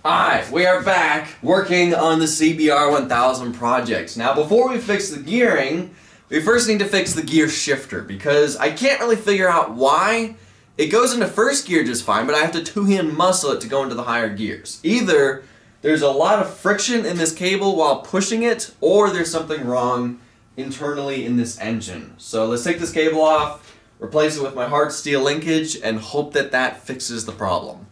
Alright, we are back working on the CBR 1000 project. Now before we fix the gearing, we first need to fix the gear shifter because I can't really figure out why. It goes into first gear just fine, but I have to two-hand muscle it to go into the higher gears. Either there's a lot of friction in this cable while pushing it, or there's something wrong internally in this engine. So let's take this cable off, replace it with my hard steel linkage, and hope that that fixes the problem.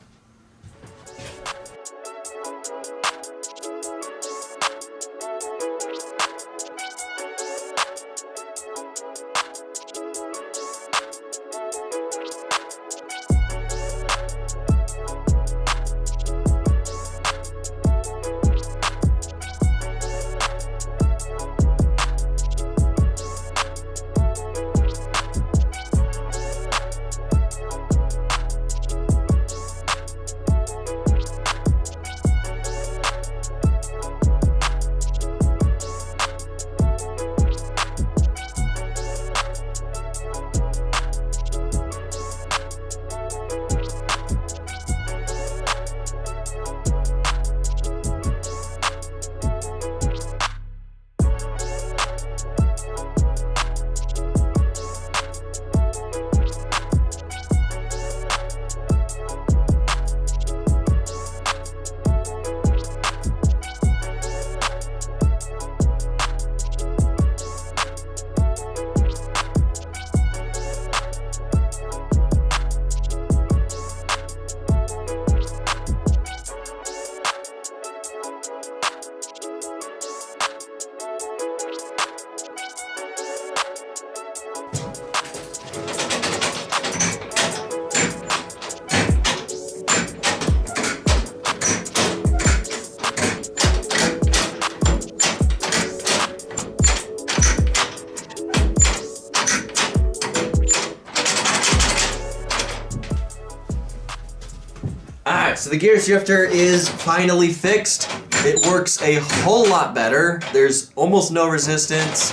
Alright, so the gear shifter is finally fixed. It works a whole lot better. There's almost no resistance.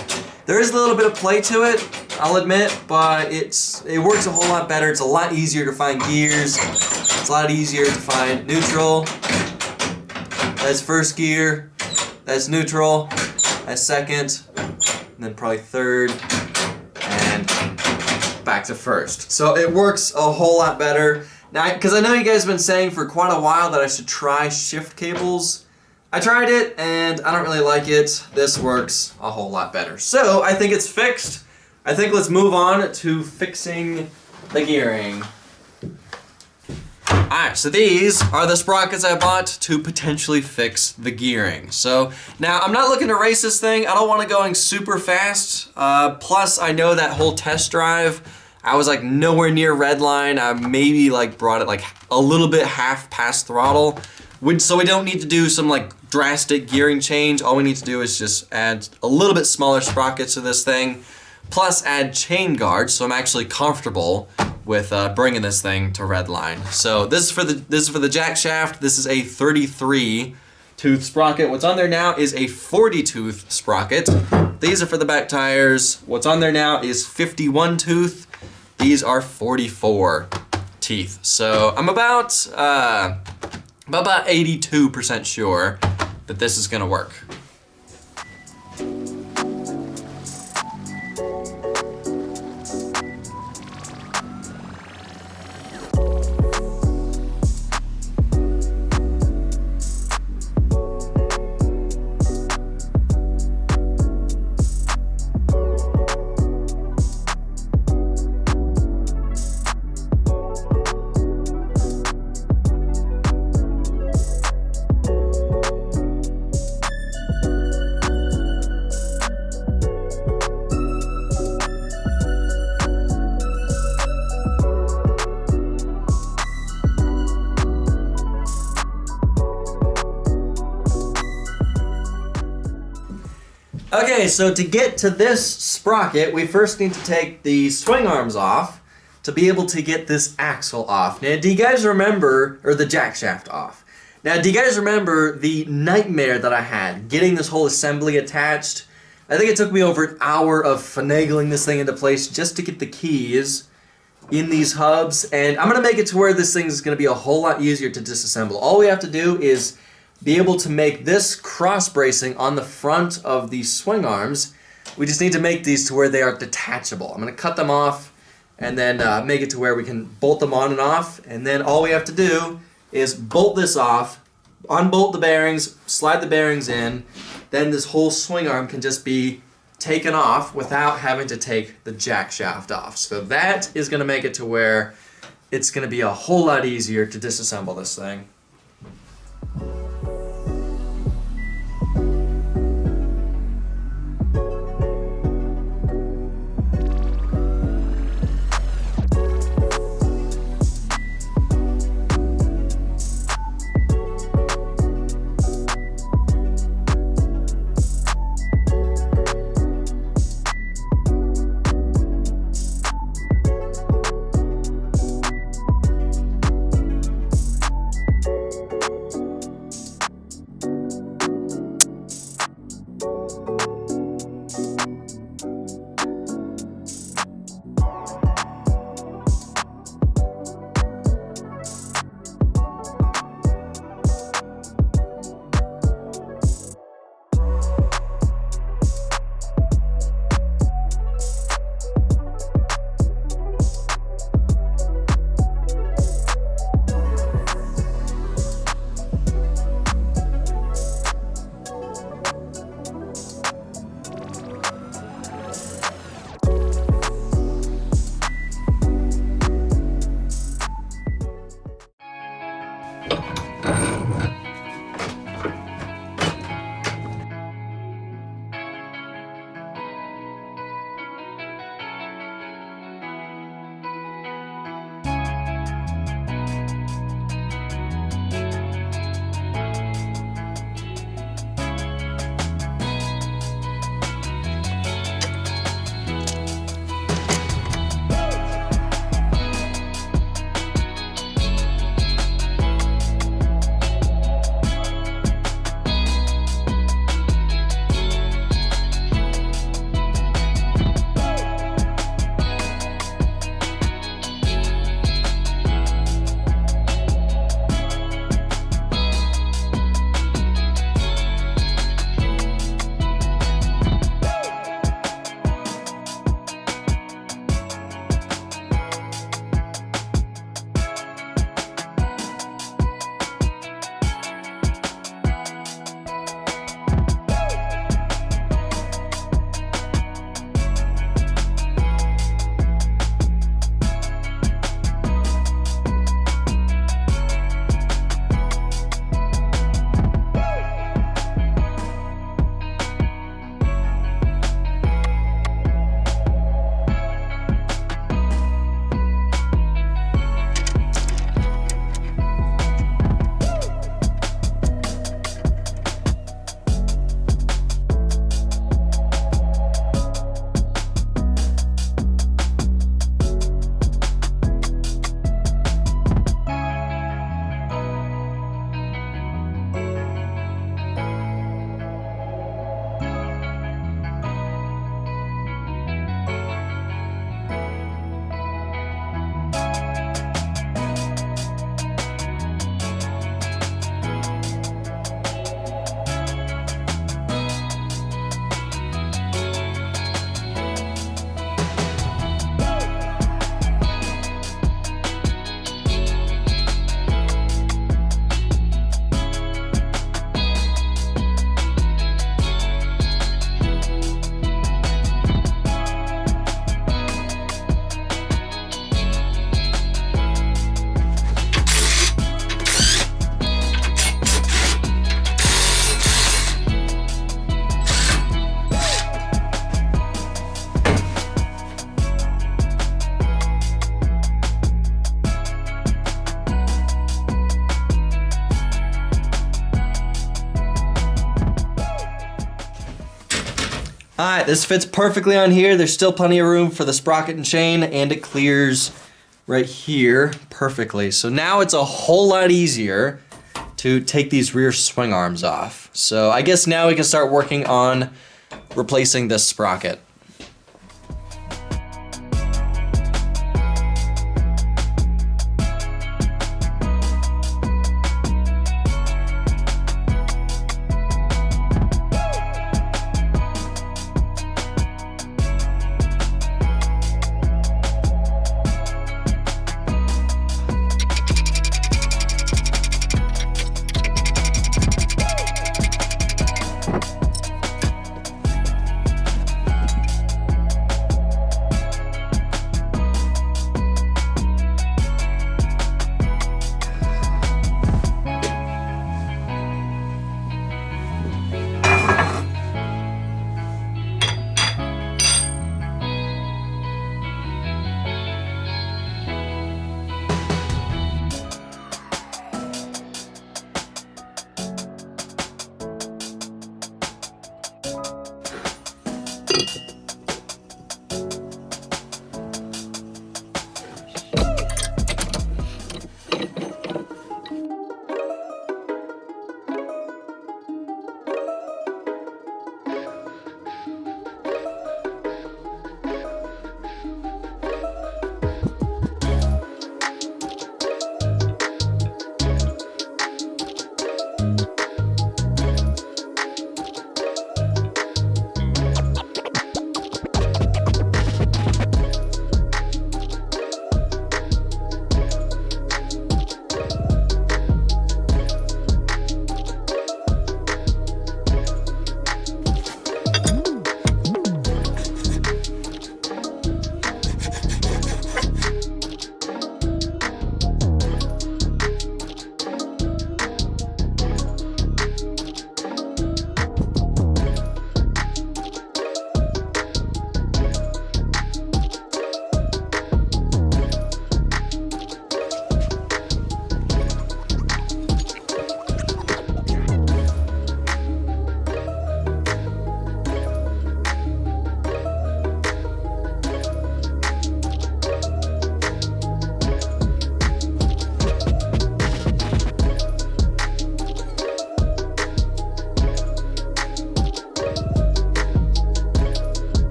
There is a little bit of play to it, I'll admit, but it works a whole lot better. It's a lot easier to find gears. It's a lot easier to find neutral. That's first gear. That's neutral. That's second. And then probably third. And back to first. So it works a whole lot better. Now, because I know you guys have been saying for quite a while that I should try shift cables. I tried it, and I don't really like it. This works a whole lot better. So, I think it's fixed. I think let's move on to fixing the gearing. Alright, so these are the sprockets I bought to potentially fix the gearing. So, now, I'm not looking to race this thing. I don't want it going super fast. Plus, I know that whole test drive, I was like nowhere near red line. I maybe like brought it like a little bit half past throttle. So we don't need to do some like drastic gearing change. All we need to do is just add a little bit smaller sprockets to this thing, plus add chain guards, so I'm actually comfortable with bringing this thing to red line. So this is for the jack shaft. This is a 33 tooth sprocket. What's on there now is a 40 tooth sprocket. These are for the back tires. What's on there now is 51 tooth. These are 44 teeth. So I'm about 82% sure that this is gonna work. Okay, so to get to this sprocket, we first need to take the swing arms off to be able to get this axle off. Now, do you guys remember, or the jack shaft off? Now, do you guys remember the nightmare that I had getting this whole assembly attached? I think it took me over an hour of finagling this thing into place just to get the keys in these hubs, and I'm gonna make it to where this thing is gonna be a whole lot easier to disassemble. All we have to do is be able to make this cross bracing on the front of these swing arms. We just need to make these to where they are detachable. I'm gonna cut them off and then make it to where we can bolt them on and off, and then all we have to do is bolt this off, unbolt the bearings, slide the bearings in, then this whole swing arm can just be taken off without having to take the jack shaft off. So that is gonna make it to where it's gonna be a whole lot easier to disassemble this thing. Alright, this fits perfectly on here. There's still plenty of room for the sprocket and chain, and it clears right here perfectly. So now it's a whole lot easier to take these rear swing arms off. So I guess now we can start working on replacing this sprocket.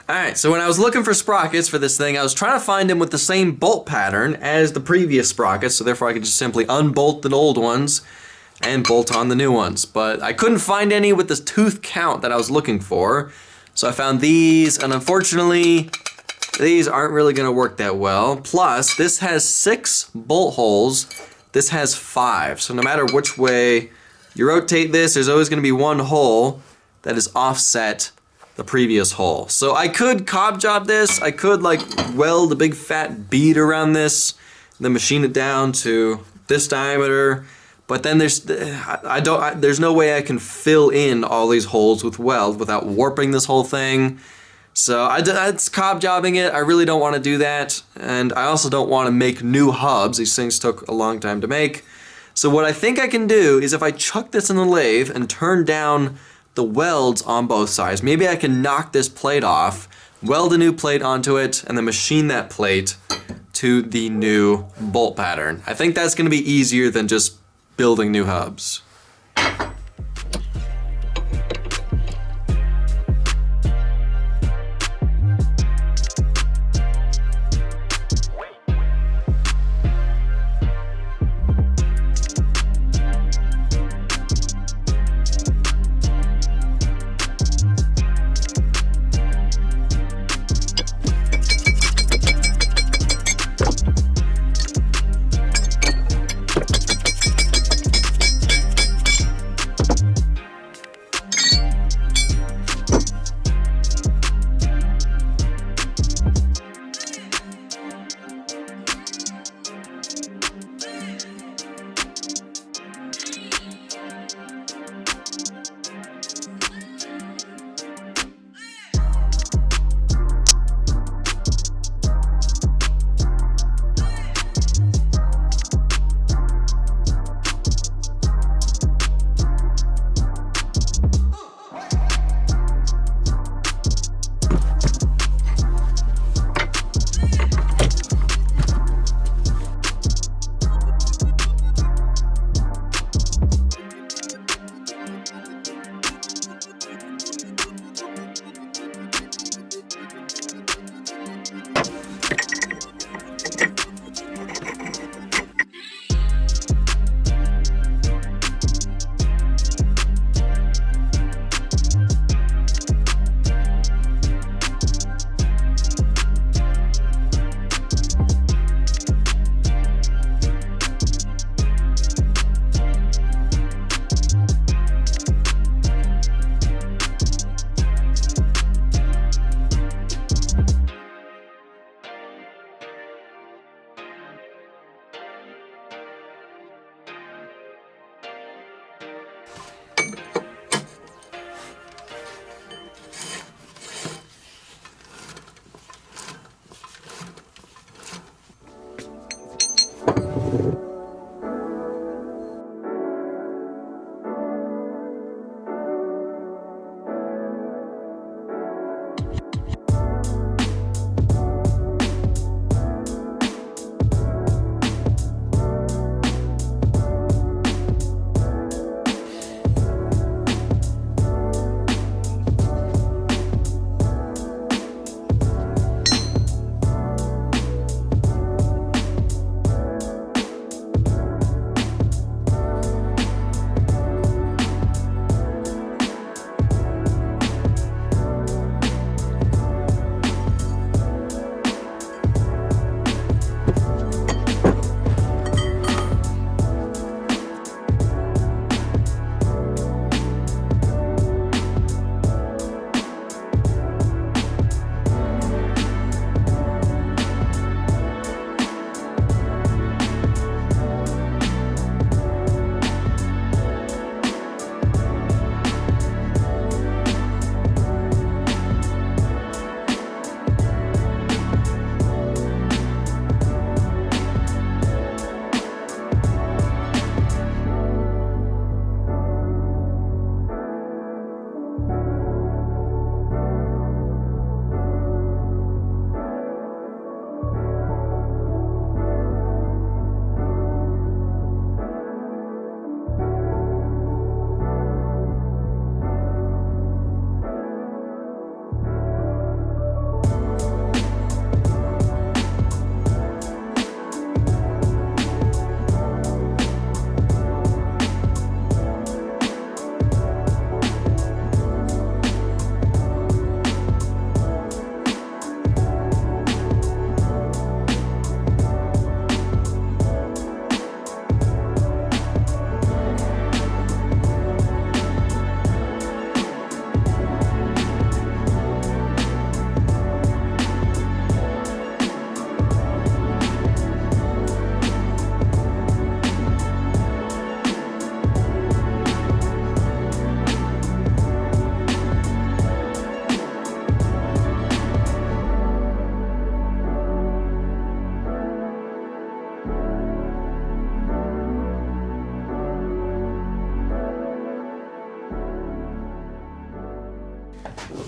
Alright, so when I was looking for sprockets for this thing, I was trying to find them with the same bolt pattern as the previous sprockets, so therefore I could just simply unbolt the old ones and bolt on the new ones. But I couldn't find any with this tooth count that I was looking for, so I found these, and unfortunately, these aren't really going to work that well. Plus, this has 6 bolt holes, this has 5, so no matter which way you rotate this, there's always going to be one hole that is offset the previous hole. So I could cob job this, I could like weld a big fat bead around this, then machine it down to this diameter, but then there's no way I can fill in all these holes with weld without warping this whole thing. So it's cob jobbing it. I really don't want to do that, and I also don't want to make new hubs. These things took a long time to make. So what I think I can do is if I chuck this in the lathe and turn down the welds on both sides, maybe I can knock this plate off, weld a new plate onto it, and then machine that plate to the new bolt pattern. I think that's going to be easier than just building new hubs.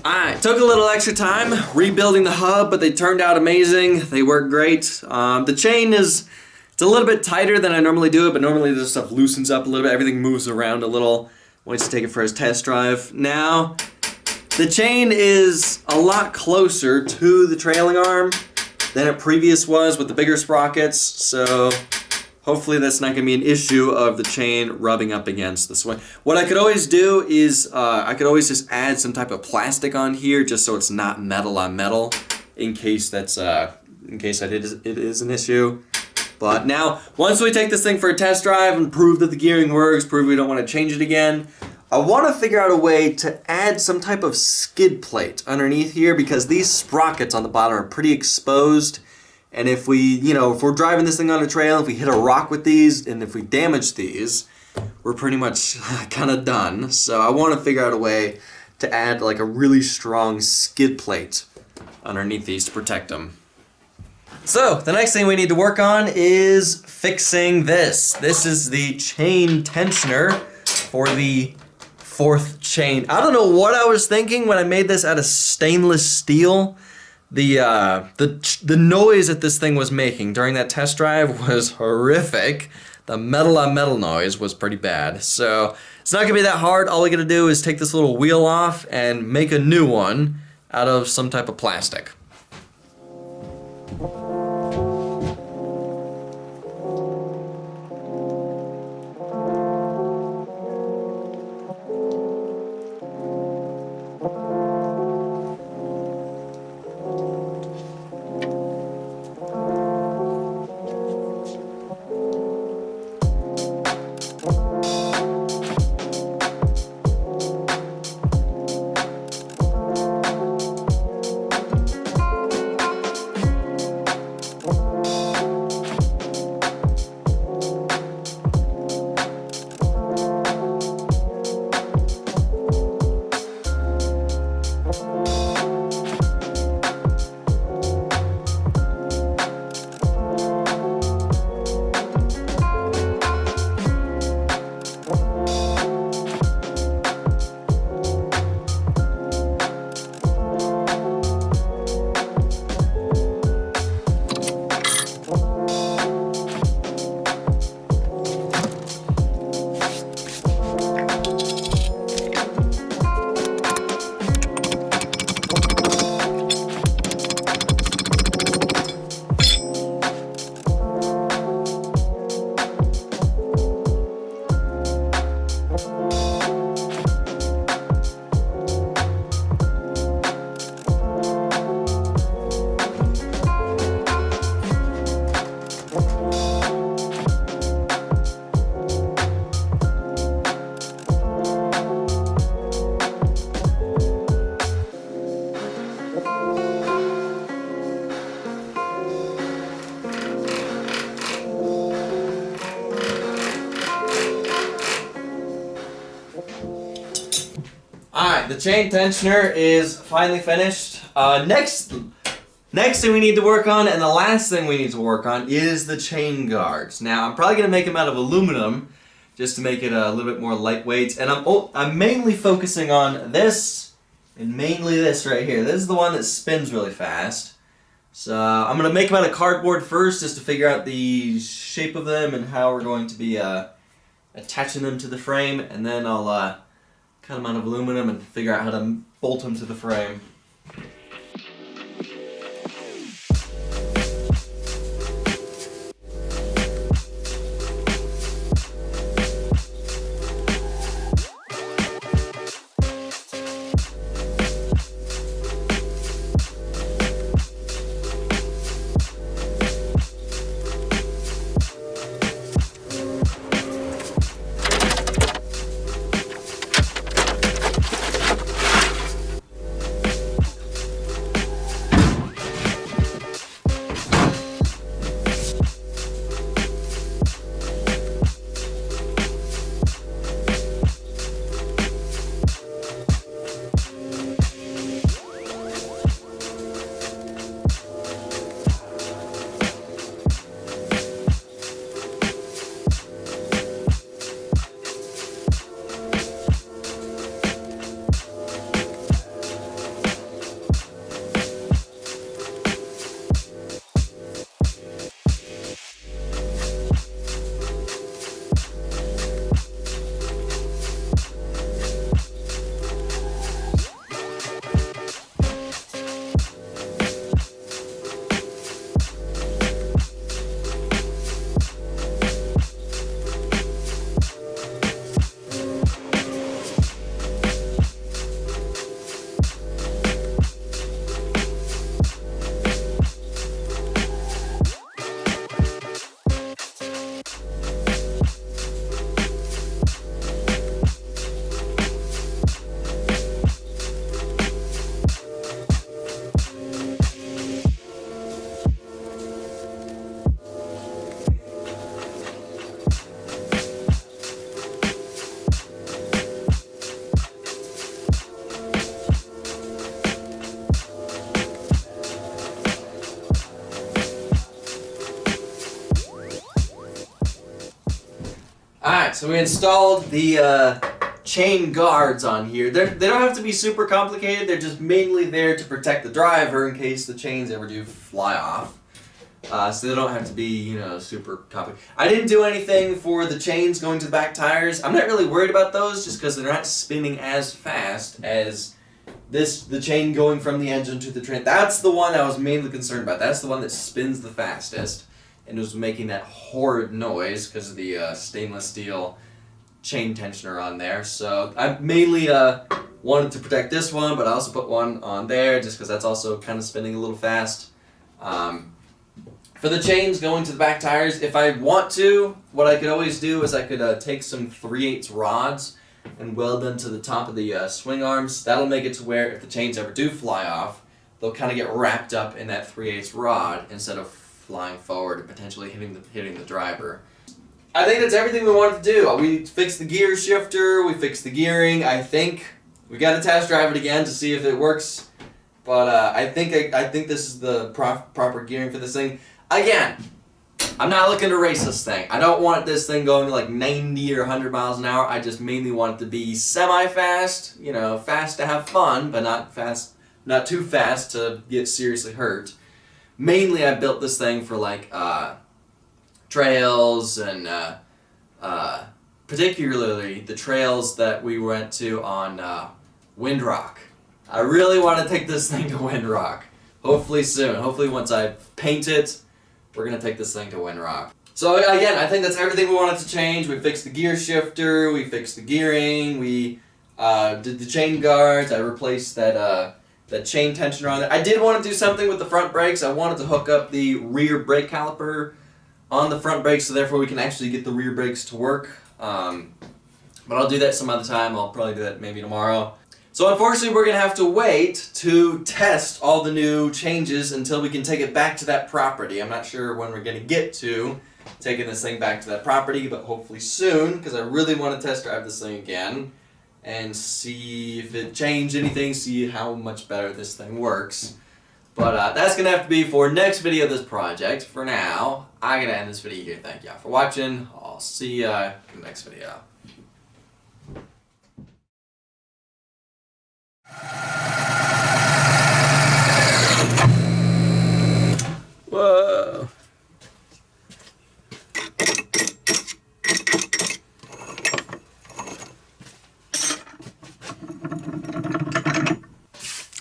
Alright, took a little extra time rebuilding the hub, but they turned out amazing. They work great. The chain it's a little bit tighter than I normally do it, but normally this stuff loosens up a little bit. Everything moves around a little. Once you take it for his test drive. Now, the chain is a lot closer to the trailing arm than it previous was with the bigger sprockets, so hopefully that's not going to be an issue of the chain rubbing up against the swing. What I could always do is I could always just add some type of plastic on here just so it's not metal on metal in case it is an issue. But now, once we take this thing for a test drive and prove that the gearing works, prove we don't want to change it again, I want to figure out a way to add some type of skid plate underneath here because these sprockets on the bottom are pretty exposed. And if we're driving this thing on a trail, if we hit a rock with these, and if we damage these, we're pretty much kind of done. So I want to figure out a way to add like a really strong skid plate underneath these to protect them. So, the next thing we need to work on is fixing this. This is the chain tensioner for the 4th chain. I don't know what I was thinking when I made this out of stainless steel. The noise that this thing was making during that test drive was horrific. The metal on metal noise was pretty bad. So, it's not going to be that hard. All we got to do is take this little wheel off and make a new one out of some type of plastic. Alright, the chain tensioner is finally finished. Next thing we need to work on, and the last thing we need to work on, is the chain guards. Now, I'm probably going to make them out of aluminum, just to make it a little bit more lightweight. And I'm mainly focusing on this, and mainly this right here. This is the one that spins really fast. So I'm going to make them out of cardboard first, just to figure out the shape of them and how we're going to be attaching them to the frame, and then I'll cut them out of aluminum and figure out how to bolt them to the frame. so we installed the chain guards on here. They don't have to be super complicated. They're just mainly there to protect the driver in case the chains ever do fly off. So they don't have to be, you know, super complicated. I didn't do anything for the chains going to the back tires. I'm not really worried about those just because they're not spinning as fast as the chain going from the engine to the train. That's the one I was mainly concerned about. That's the one that spins the fastest and was making that horrid noise because of the stainless steel chain tensioner on there. So I mainly wanted to protect this one, but I also put one on there just because that's also kind of spinning a little fast. For the chains going to the back tires, if I want to, what I could always do is I could take some 3/8 rods and weld them to the top of the swing arms. That'll make it to where if the chains ever do fly off, they'll kind of get wrapped up in that 3/8 rod instead of flying forward and potentially hitting the driver. I think that's everything we wanted to do. We fixed the gear shifter, we fixed the gearing. I think we got to test drive it again to see if it works. But I think this is the proper gearing for this thing. Again, I'm not looking to race this thing. I don't want this thing going to like 90 or 100 miles an hour. I just mainly want it to be semi-fast, you know, fast to have fun, but not too fast to get seriously hurt. Mainly I built this thing for like trails and particularly the trails that we went to on Windrock. I really want to take this thing to Windrock. Hopefully soon. Hopefully once I paint it, we're going to take this thing to Windrock. So again, I think that's everything we wanted to change. We fixed the gear shifter, we fixed the gearing, we did the chain guards, I replaced that chain tensioner on there. I did want to do something with the front brakes. I wanted to hook up the rear brake caliper on the front brakes so therefore we can actually get the rear brakes to work. But I'll do that some other time. I'll probably do that maybe tomorrow. So unfortunately we're going to have to wait to test all the new changes until we can take it back to that property. I'm not sure when we're going to get to taking this thing back to that property, but hopefully soon because I really want to test drive this thing again and see if it changed anything, see how much better this thing works. But that's going to have to be for next video of this project. For now, I'm going to end this video here. Thank y'all for watching. I'll see you in the next video. Whoa.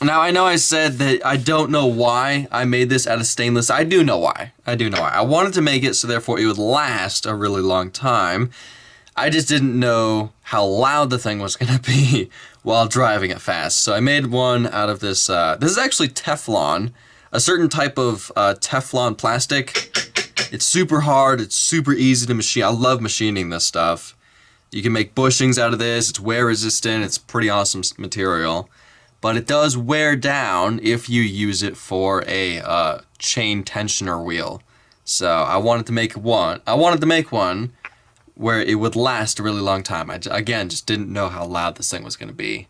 Now I know I said that I don't know why I made this out of stainless. I do know why. I wanted to make it so therefore it would last a really long time. I just didn't know how loud the thing was going to be while driving it fast. So I made one out of this, this is actually Teflon, a certain type of Teflon plastic. It's super hard, it's super easy to machine. I love machining this stuff. You can make bushings out of this, it's wear resistant, it's pretty awesome material. But it does wear down if you use it for a chain tensioner wheel. So I wanted to make one where it would last a really long time. I, again, just didn't know how loud this thing was going to be.